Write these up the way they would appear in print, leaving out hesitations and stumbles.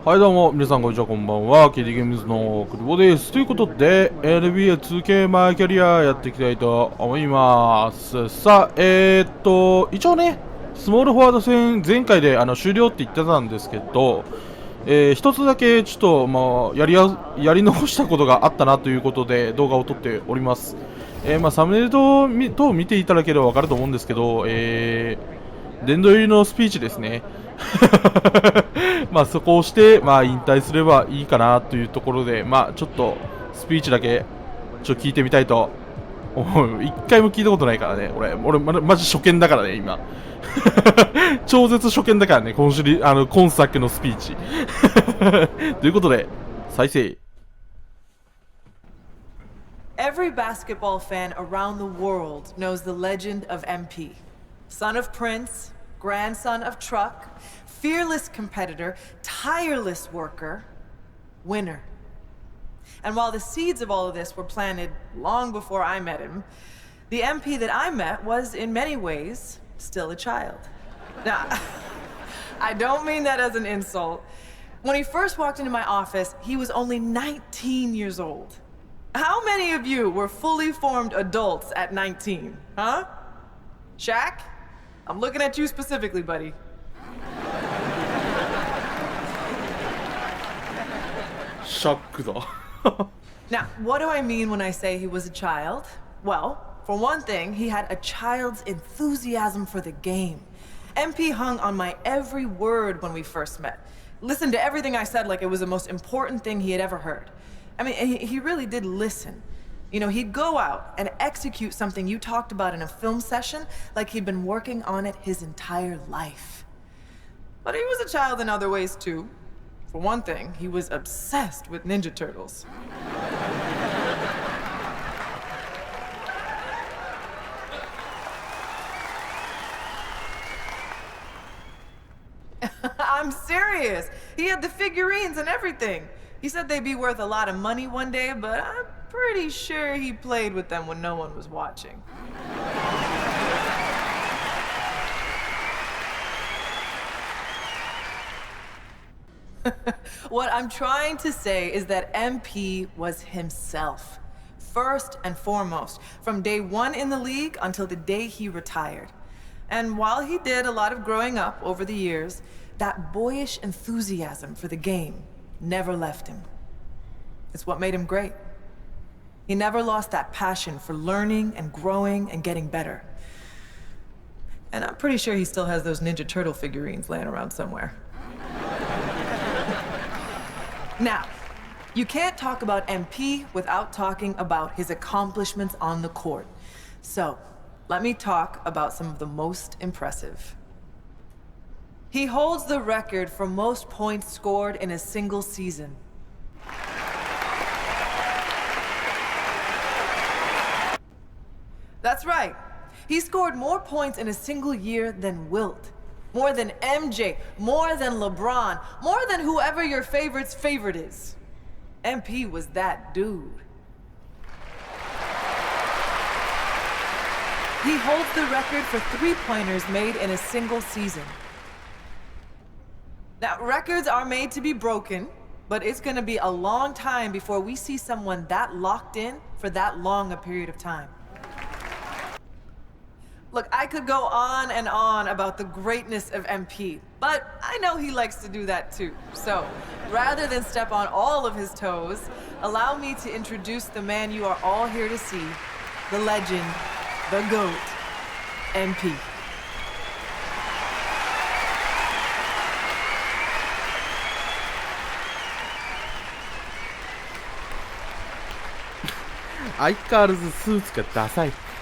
はいどうも、皆さんこんにちは、こんばんは。KD ゲームズのクリボです。ということで、NBA2K マイキャリアやっていきたいと思います。さあ、一応ね、スモールフォワード戦、前回で終了って言ってたんですけど、一つだけちょっと、やり残したことがあったなということで、動画を撮っております。サムネイル等見ていただければわかると思うんですけど、殿堂入りのスピーチですね。そこをして、引退すればいいかなというところで、ちょっとスピーチだけ聞いてみたいと思う。一回も聞いたことないからね、俺マジ初見だからね、今。超絶初見だからね、今作のスピーチ。ということで、再生。Every basketball fan around the world knows the legend of MP. Son of Prince, grandson of Truck, fearless competitor, tireless worker, winner. And while the seeds of all of this were planted long before I met him, the MP that I met was, in many ways, still a child. Now, I don't mean that as an insult. When he first walked into my office, he was only 19 years old. How many of you were fully formed adults at 19, huh? Shaq? I'm looking at you specifically, buddy. Now, what do I mean when I say he was a child? Well, for one thing, he had a child's enthusiasm for the game. MP hung on my every word when we first met. Listened to everything I said like it was the most important thing he had ever heard. I mean, he really did listen. You know, he'd go out and execute something you talked about in a film session like he'd been working on it his entire life. But he was a child in other ways, too. For one thing, he was obsessed with Ninja Turtles. I'm serious. He had the figurines and everything. He said they'd be worth a lot of money one day, but I'm pretty sure he played with them when no one was watching. What I'm trying to say is that MP was himself, first and foremost, from day one in the league until the day he retired. And while he did a lot of growing up over the years, that boyish enthusiasm for the game never left him. It's what made him great. He never lost that passion for learning and growing and getting better. And I'm pretty sure he still has those Ninja Turtle figurines laying around somewhere. Now, you can't talk about MP without talking about his accomplishments on the court. So, let me talk about some of the most impressive. He holds the record for most points scored in a single season. That's right. He scored more points in a single year than Wilt. More than MJ, more than LeBron, more than whoever your favorite's favorite is. MP was that dude. He holds the record for three-pointers made in a single season. Now, records are made to be broken, but it's gonna be a long time before we see someone that locked in for that long a period of time. Look, I could go on and on about the greatness of MP, but I know he likes to do that too. So, rather than step on all of his toes, allow me to introduce the man you are all here to see, the legend, the GOAT, MP.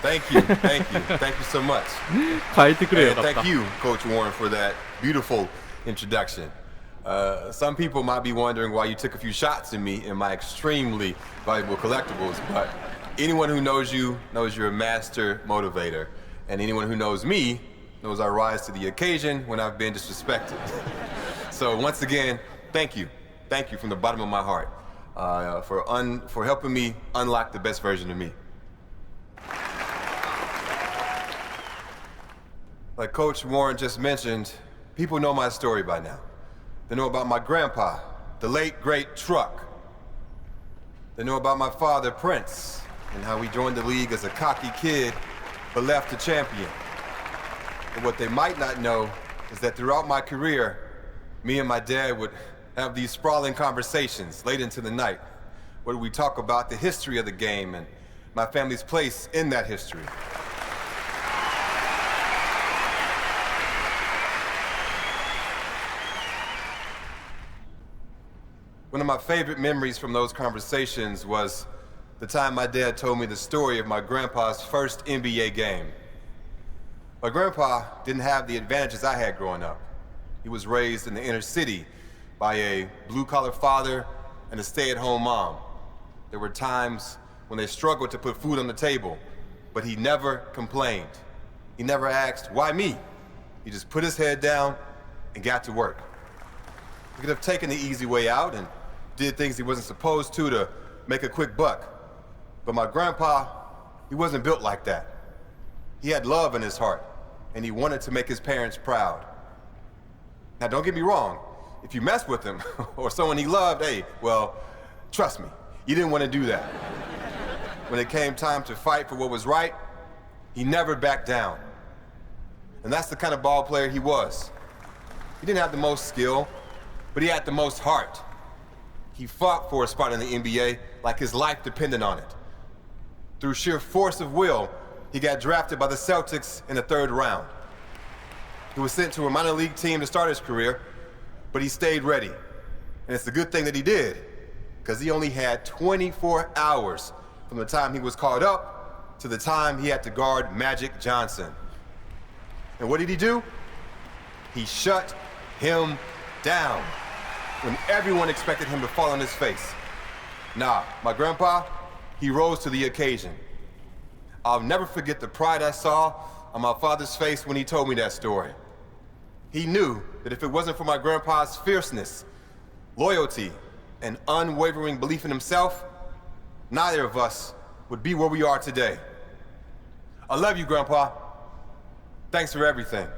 Thank you, thank you so much. And thank you, Coach Warren, for that beautiful introduction. Some people might be wondering why you took a few shots at me in my extremely valuable collectibles, but anyone who knows you knows you're a master motivator, and anyone who knows me knows I rise to the occasion when I've been disrespected. So once again, thank you from the bottom of my heart for helping me unlock the best version of me. Like Coach Warren just mentioned, people know my story by now. They know about my grandpa, the late, great Truck. They know about my father, Prince, and how he joined the league as a cocky kid, but left a champion. But what they might not know is that throughout my career, me and my dad would have these sprawling conversations late into the night, where we talk about the history of the game and my family's place in that history. One of my favorite memories from those conversations was the time my dad told me the story of my grandpa's first NBA game. My grandpa didn't have the advantages I had growing up. He was raised in the inner city by a blue-collar father and a stay-at-home mom. There were times when they struggled to put food on the table, but he never complained. He never asked, why me? He just put his head down and got to work. He could have taken the easy way out and did things he wasn't supposed to make a quick buck. But my grandpa, he wasn't built like that. He had love in his heart, and he wanted to make his parents proud. Now, don't get me wrong. If you mess with him or someone he loved, hey, well, trust me, you didn't want to do that. When it came time to fight for what was right, he never backed down. And that's the kind of ball player he was. He didn't have the most skill, but he had the most heart. He fought for a spot in the NBA like his life depended on it. Through sheer force of will, he got drafted by the Celtics in the 3rd round. He was sent to a minor league team to start his career, but he stayed ready. And it's a good thing that he did, because he only had 24 hours from the time he was called up to the time he had to guard Magic Johnson. And what did he do? He shut him down when everyone expected him to fall on his face. Nah, my grandpa, he rose to the occasion. I'll never forget the pride I saw on my father's face when he told me that story. He knew that if it wasn't for my grandpa's fierceness, loyalty, and unwavering belief in himself, neither of us would be where we are today. I love you, Grandpa. Thanks for everything.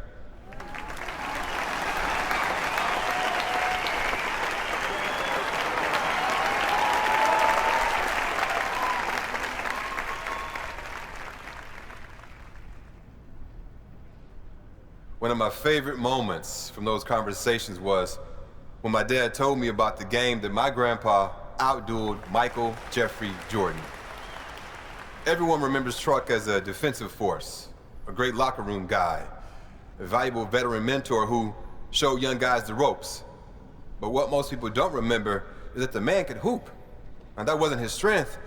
One of my favorite moments from those conversations was when my dad told me about the game that my grandpa outdueled Michael Jeffrey Jordan. Everyone remembers Truck as a defensive force, a great locker room guy, a valuable veteran mentor who showed young guys the ropes. But what most people don't remember is that the man could hoop. And that wasn't his strength,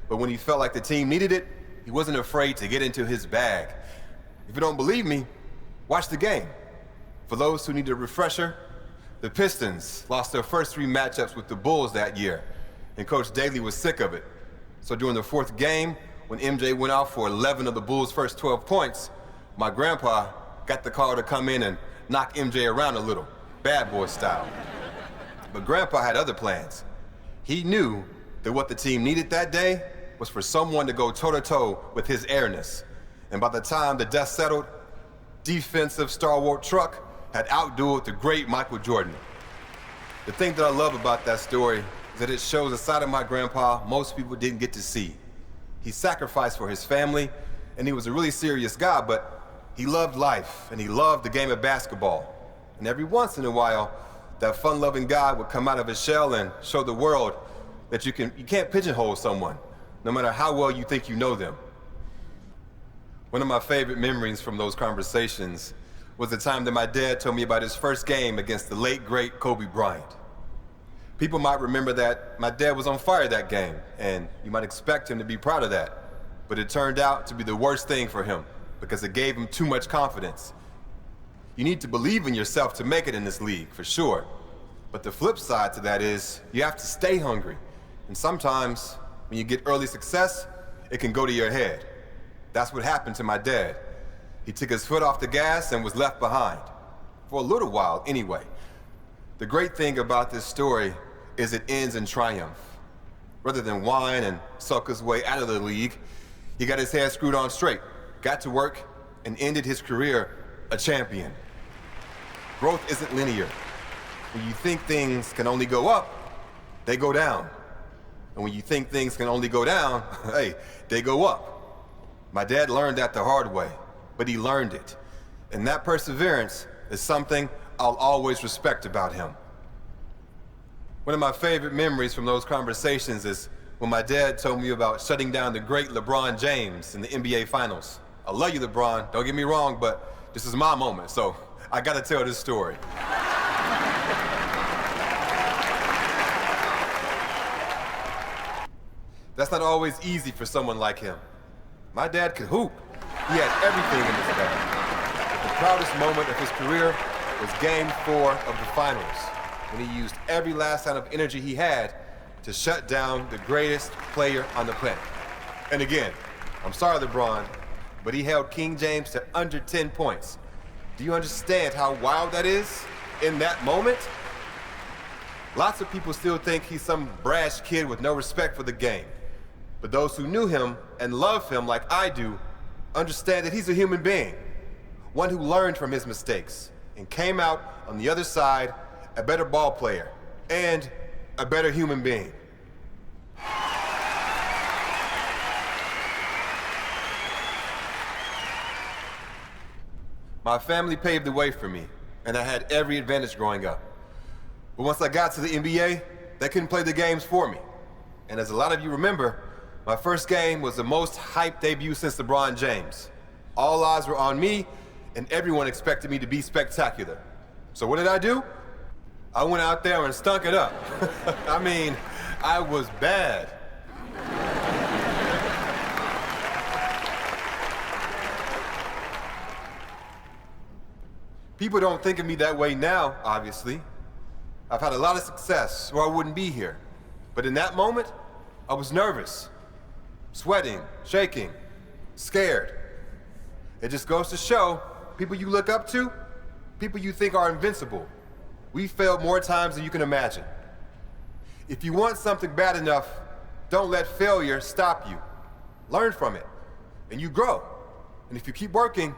but when he felt like the team needed it, he wasn't afraid to get into his bag. If you don't believe me, watch the game. For those who need a refresher, the Pistons lost their first 3 matchups with the Bulls that year, and Coach Daly was sick of it. So during the 4th game, when MJ went out for 11 of the Bulls' first 12 points, my grandpa got the call to come in and knock MJ around a little, bad boy style. But grandpa had other plans. He knew that what the team needed that day was for someone to go toe-to-toe with his airness. And by the time the dust settled, defensive stalwart Truck had outdueled the great Michael Jordan. The thing that I love about that story is that it shows a side of my grandpa most people didn't get to see. He sacrificed for his family, and he was a really serious guy, but he loved life, and he loved the game of basketball. And every once in a while, that fun-loving guy would come out of his shell and show the world that you can't pigeonhole someone, no matter how well you think you know them. One of my favorite memories from those conversations was the time that my dad told me about his first game against the late, great Kobe Bryant. People might remember that my dad was on fire that game, and you might expect him to be proud of that. But it turned out to be the worst thing for him, because it gave him too much confidence. You need to believe in yourself to make it in this league, for sure. But the flip side to that is, you have to stay hungry. And sometimes, when you get early success, it can go to your head. That's what happened to my dad. He took his foot off the gas and was left behind. For a little while, anyway. The great thing about this story is it ends in triumph. Rather than whine and sulk his way out of the league, he got his head screwed on straight, got to work, and ended his career a champion. Growth isn't linear. when you think things can only go up, they go down. And when you think things can only go down, hey, they go up. My dad learned that the hard way, but he learned it. And that perseverance is something I'll always respect about him. One of my favorite memories from those conversations is when my dad told me about shutting down the great LeBron James in the NBA Finals. I love you, LeBron, don't get me wrong, but this is my moment, so I gotta tell this story. That's not always easy for someone like him. My dad could hoop. He had everything in his bag. But the proudest moment of his career was Game 4 of the Finals, when he used every last ounce of energy he had to shut down the greatest player on the planet. And again, I'm sorry, LeBron, but he held King James to under 10 points. Do you understand how wild that is in that moment? Lots of people still think he's some brash kid with no respect for the game. But those who knew him and love him like I do understand that he's a human being, one who learned from his mistakes and came out on the other side a better ball player and a better human being. My family paved the way for me, and I had every advantage growing up. But once I got to the NBA, they couldn't play the games for me. And as a lot of you remember, my first game was the most hyped debut since LeBron James. All eyes were on me, and everyone expected me to be spectacular. So what did I do? I went out there and stunk it up. I mean, I was bad. People don't think of me that way now, obviously. I've had a lot of success, or I wouldn't be here. But in that moment, I was nervous, sweating, shaking, scared. It just goes to show, people you look up to, people you think are invincible, we failed more times than you can imagine. If you want something bad enough, don't let failure stop you. Learn from it, and you grow. And if you keep working,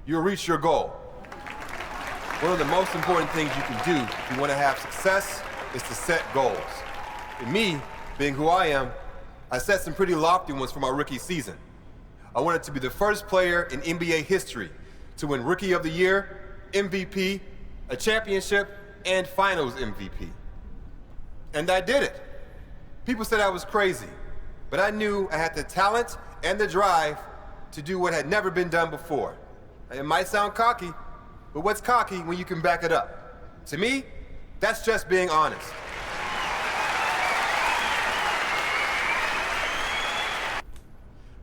you'll reach your goal. One of the most important things you can do if you want to have success is to set goals. And me, being who I am, I set some pretty lofty ones for my rookie season. I wanted to be the first player in NBA history to win Rookie of the Year, MVP, a championship, and Finals MVP. And I did it. People said I was crazy, but I knew I had the talent and the drive to do what had never been done before. It might sound cocky, but what's cocky when you can back it up? To me, that's just being honest.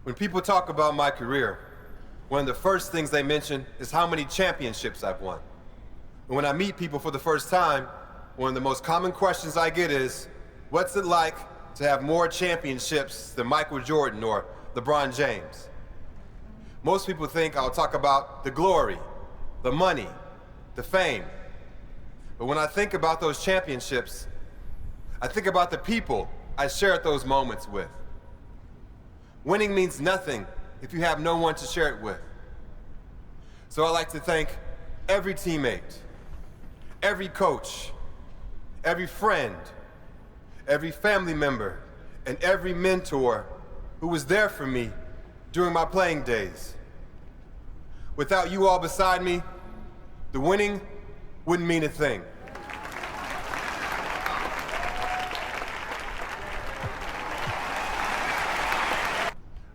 When people talk about my career, one of the first things they mention is how many championships I've won. And when I meet people for the first time, one of the most common questions I get is, what's it like to have more championships than Michael Jordan or LeBron James? Most people think I'll talk about the glory, the money, the fame. But when I think about those championships, I think about the people I shared those moments with. Winning means nothing if you have no one to share it with. So I'd like to thank every teammate, every coach, every friend, every family member, and every mentor who was there for me during my playing days. Without you all beside me, the winning wouldn't mean a thing.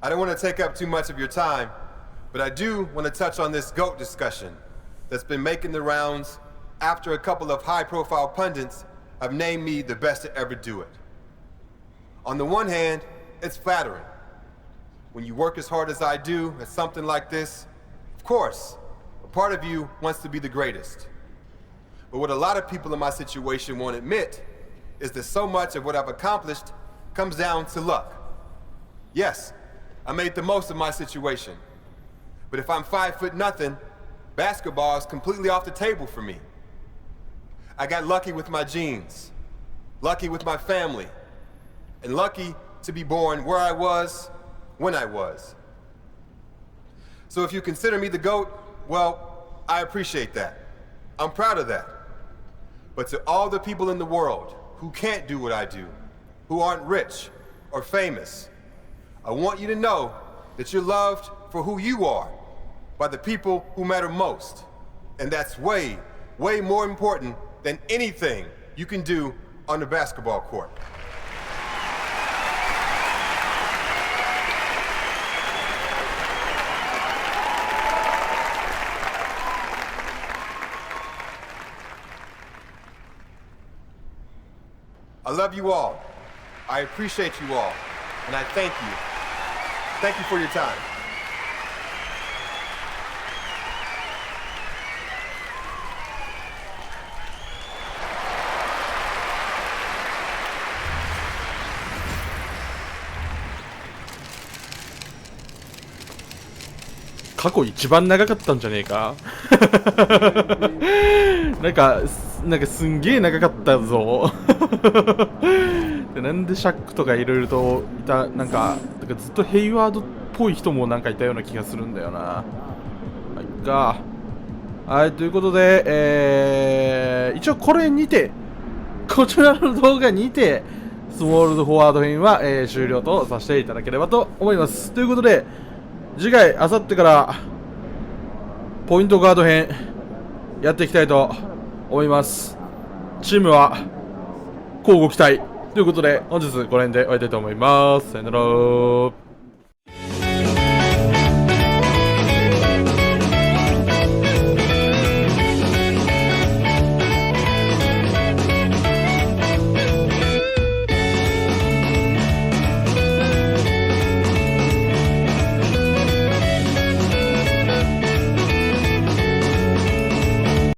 I don't want to take up too much of your time, but I do want to touch on this GOAT discussion that's been making the rounds after a couple of high-profile pundits have named me the best to ever do it. On the one hand, it's flattering. When you work as hard as I do at something like this, of course, a part of you wants to be the greatest. But what a lot of people in my situation won't admit is that so much of what I've accomplished comes down to luck. Yes, I made the most of my situation. But if I'm 5'0", basketball is completely off the table for me. I got lucky with my genes, lucky with my family, and lucky to be born where I was, when I was. So if you consider me the GOAT, well, I appreciate that. I'm proud of that. But to all the people in the world who can't do what I do, who aren't rich or famous, I want you to know that you're loved for who you are by the people who matter most. And that's way, way more important than anything you can do on the basketball court. I love you all. I appreciate you all. And I thank you. Thank you for your time. 過去一番長かったんじゃねえかなんかすんげえ長かったぞでなんでシャックとかいろいろといたなんかずっとヘイワードっぽい人もなんかいたような気がするんだよな。はいか。はい、ということで、一応これにてこちらの動画にてスモールドフォワード編は、終了とさせていただければと思います。ということで次回あさってからポイントガード編やっていきたいと思います。チームは乞うご期待ということで本日この辺で終わりたいと思います。さよなら。